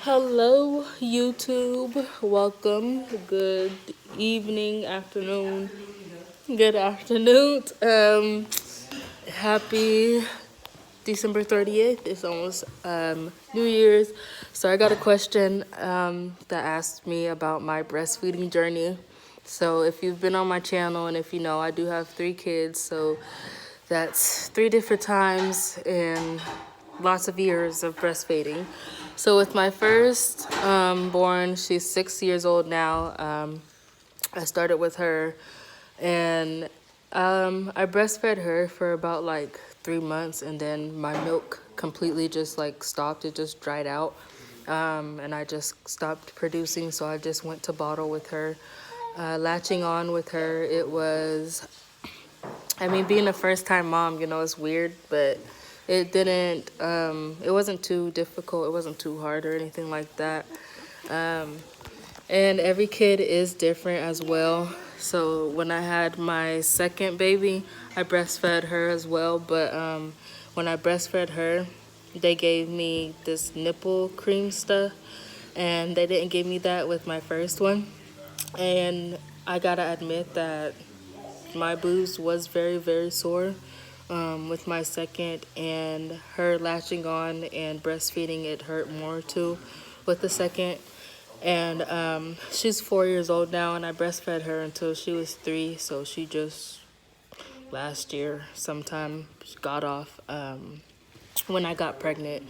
Hello, YouTube. Welcome. Good evening, afternoon. Good afternoon. Happy December 30th. It's almost New Year's. So I got a question that asked me about my breastfeeding journey. So if you've been on my channel and if you know, I do have 3 kids. So that's 3 different times and lots of years of breastfeeding. So with my first born, she's 6 years old now. I started with her, and I breastfed her for about like 3 months, and then my milk completely just like stopped. It just dried out, and I just stopped producing. So I just went to bottle with her, latching on with her. It was, I mean, being a first-time mom, it's weird, but it didn't, it wasn't too difficult. It wasn't too hard or anything like that. And every kid is different as well. So when I had my second baby, I breastfed her as well. But when I breastfed her, they gave me this nipple cream stuff, and they didn't give me that with my first one. And I gotta admit that my boobs was very, very sore with my second, and her latching on and breastfeeding, it hurt more too with the second. And she's 4 years old now, and I breastfed her until she was 3. So she just last year sometime got off. When I got pregnant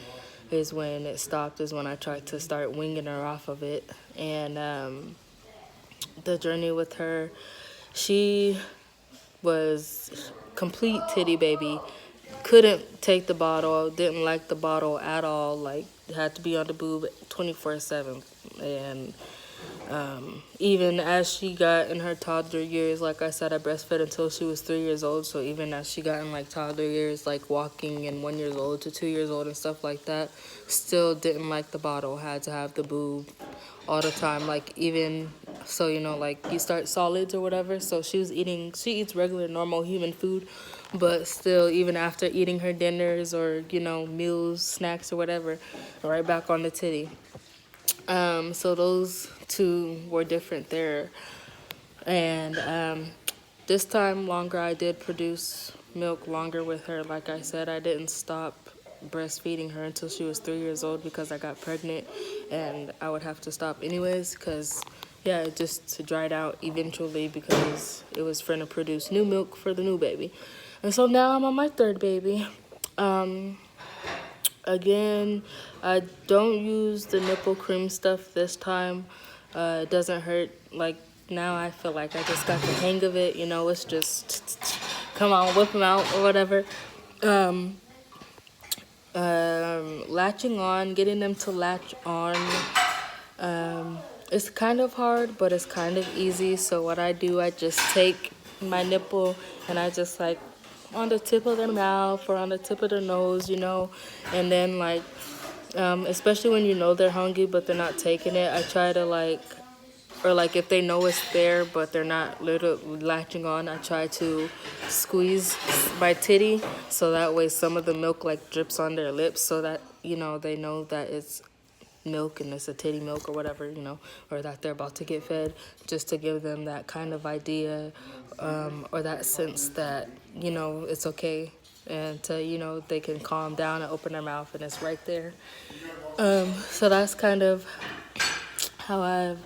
is when it stopped, is when I tried to start winging her off of it. And the journey with her, she was complete titty baby. Couldn't take the bottle, didn't like the bottle at all, like had to be on the boob 24/7. And even as she got in her toddler years, like I said, I breastfed until she was 3 years old. So even as she got in like toddler years, like walking and 1 year old to 2 years old and stuff like that, still didn't like the bottle, had to have the boob all the time. Like even so, like you start solids or whatever. So she eats regular normal human food, but still, even after eating her dinners or meals, snacks or whatever, right back on the titty. So those two were different there. And this time longer, I did produce milk longer with her. Like I said, I didn't stop breastfeeding her until she was 3 years old because I got pregnant, and I would have to stop anyways because it just dried out eventually because it was trying to produce new milk for the new baby. And so now I'm on my third baby. Again, I don't use the nipple cream stuff this time. It doesn't hurt. Like now I feel like I just got the hang of it. It's just come on, whip them out or whatever. Latching on, getting them to latch on, it's kind of hard, but it's kind of easy. So what I do, I just take my nipple and I just like on the tip of their mouth or on the tip of their nose, and then like, especially when they're hungry but they're not taking it, I try to like, or like if they know it's there but they're not literally latching on, I try to squeeze my titty so that way some of the milk like drips on their lips so that they know that it's milk and it's a titty milk or whatever, or that they're about to get fed, just to give them that kind of idea, or that sense that it's okay, and to they can calm down and open their mouth and it's right there. So that's kind of how I've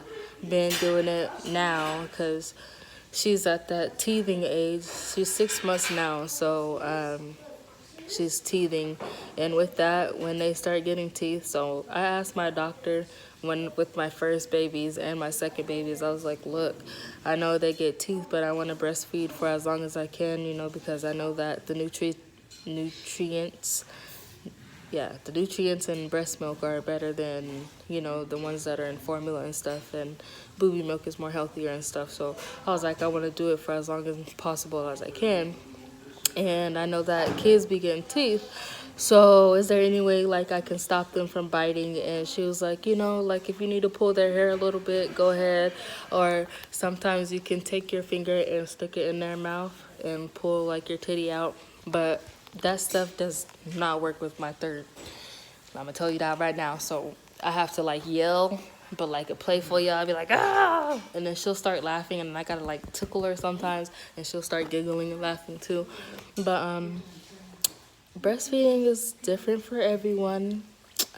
been doing it now, because she's at that teething age. She's 6 months now, so she's teething. And with that, when they start getting teeth, so I asked my doctor with my first babies and my second babies, I was like, look, I know they get teeth, but I want to breastfeed for as long as I can, because I know that the nutrients in breast milk are better than, the ones that are in formula and stuff, and booby milk is more healthier and stuff. So I was like, I want to do it for as long as possible as I can. And I know that kids be getting teeth. So is there any way like I can stop them from biting? And she was like, like if you need to pull their hair a little bit, go ahead. Or sometimes you can take your finger and stick it in their mouth and pull like your titty out. But that stuff does not work with my third. I'm gonna tell you that right now. So I have to like yell, but like a playful yell. I'll be like, ah, and then she'll start laughing, and I gotta like tickle her sometimes, and she'll start giggling and laughing too. But breastfeeding is different for everyone.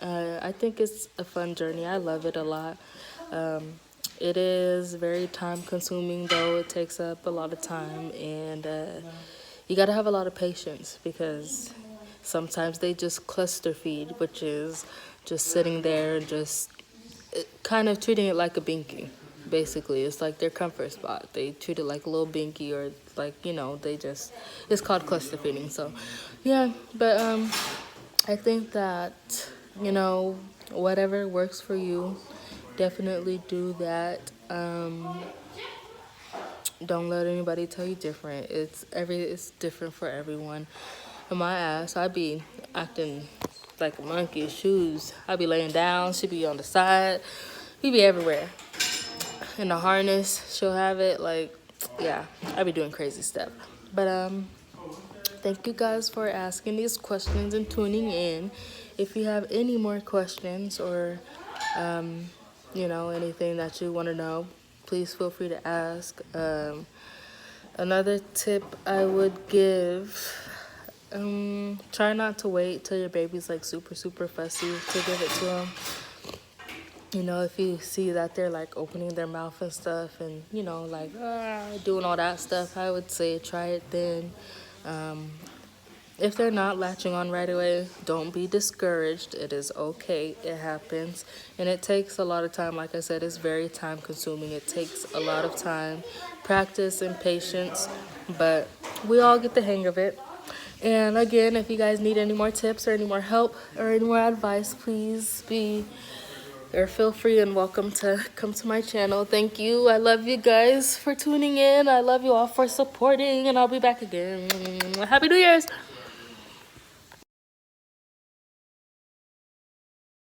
I think it's a fun journey. I love it a lot. It is very time consuming though. It takes up a lot of time, and you gotta have a lot of patience because sometimes they just cluster feed, which is just sitting there and just kind of treating it like a binky. Basically, it's like their comfort spot. They treat it like a little binky, or like, you know, they just, it's called cluster feeding. So yeah, but I think that, you know, whatever works for you, definitely do that. Don't let anybody tell you different. It's different for everyone. In my ass, I be acting like a monkey, shoes. I be laying down, she be on the side. We be everywhere. In the harness, she'll have it. Like, yeah, I be doing crazy stuff. But thank you guys for asking these questions and tuning in. If you have any more questions or you know, anything that you want to know, please feel free to ask. Another tip I would give, try not to wait till your baby's like super, super fussy to give it to them. You know, if you see that they're like opening their mouth and stuff and, you know, like doing all that stuff, I would say try it then. If they're not latching on right away, don't be discouraged. It is okay. It happens. And it takes a lot of time. Like I said, it's very time consuming. It takes a lot of time, practice, and patience. But we all get the hang of it. And again, if you guys need any more tips or any more help or any more advice, please feel free and welcome to come to my channel. Thank you. I love you guys for tuning in. I love you all for supporting. And I'll be back again. Happy New Year's.